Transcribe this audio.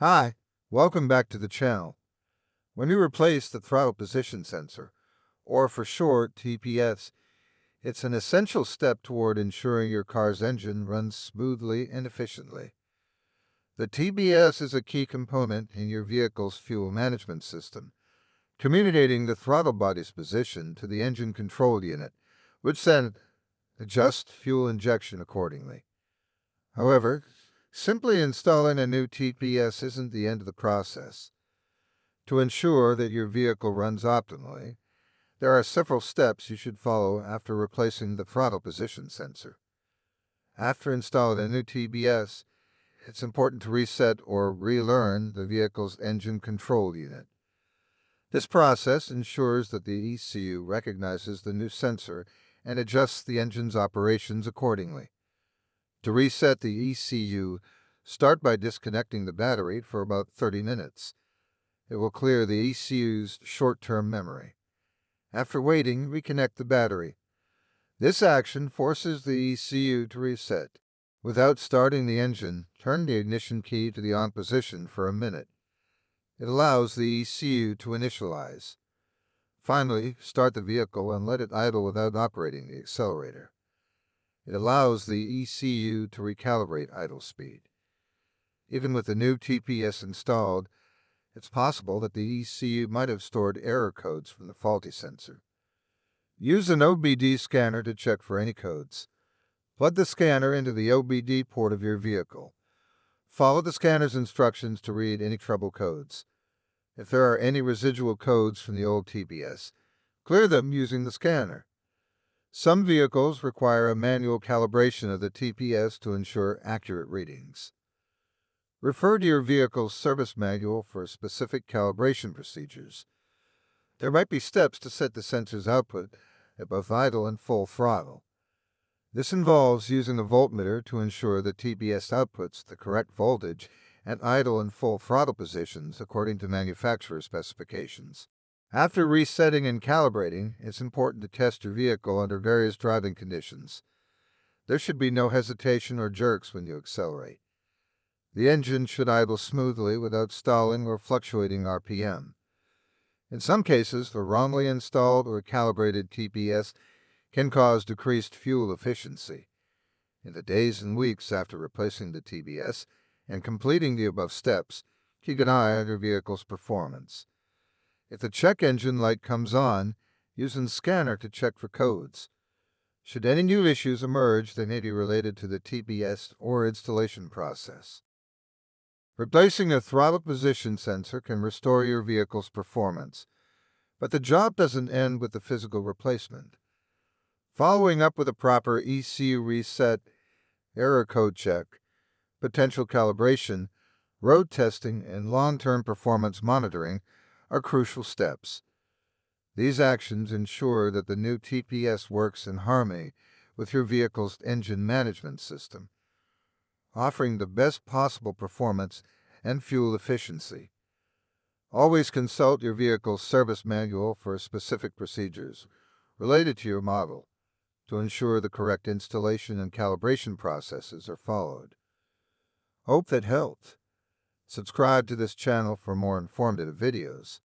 Hi, welcome back to the channel. When you replace the throttle position sensor, or for short, TPS, it's an essential step toward ensuring your car's engine runs smoothly and efficiently. The TPS is a key component in your vehicle's fuel management system, communicating the throttle body's position to the engine control unit, which then adjusts fuel injection accordingly. However, simply installing a new TPS isn't the end of the process. To ensure that your vehicle runs optimally, there are several steps you should follow after replacing the throttle position sensor. After installing a new TPS, it's important to reset or relearn the vehicle's engine control unit. This process ensures that the ECU recognizes the new sensor and adjusts the engine's operations accordingly. To reset the ECU, start by disconnecting the battery for about 30 minutes. It will clear the ECU's short-term memory. After waiting, reconnect the battery. This action forces the ECU to reset. Without starting the engine, turn the ignition key to the on position for a minute. It allows the ECU to initialize. Finally, start the vehicle and let it idle without operating the accelerator. It allows the ECU to recalibrate idle speed. Even with the new TPS installed, it's possible that the ECU might have stored error codes from the faulty sensor. Use an OBD scanner to check for any codes. Plug the scanner into the OBD port of your vehicle. Follow the scanner's instructions to read any trouble codes. If there are any residual codes from the old TPS, clear them using the scanner. Some vehicles require a manual calibration of the TPS to ensure accurate readings. Refer to your vehicle's service manual for specific calibration procedures. There might be steps to set the sensor's output at both idle and full throttle. This involves using a voltmeter to ensure the TPS outputs the correct voltage at idle and full throttle positions according to manufacturer specifications. After resetting and calibrating, it's important to test your vehicle under various driving conditions. There should be no hesitation or jerks when you accelerate. The engine should idle smoothly without stalling or fluctuating RPM. In some cases, the wrongly installed or calibrated TPS can cause decreased fuel efficiency. In the days and weeks after replacing the TPS and completing the above steps, keep an eye on your vehicle's performance. If the check engine light comes on, use a scanner to check for codes. Should any new issues emerge, they may be related to the TPS or installation process. Replacing a throttle position sensor can restore your vehicle's performance, but the job doesn't end with the physical replacement. Following up with a proper ECU reset, error code check, potential calibration, road testing, and long-term performance monitoring are crucial steps. These actions ensure that the new TPS works in harmony with your vehicle's engine management system, offering the best possible performance and fuel efficiency. Always consult your vehicle's service manual for specific procedures related to your model to ensure the correct installation and calibration processes are followed. Hope that helped. Subscribe to this channel for more informative videos.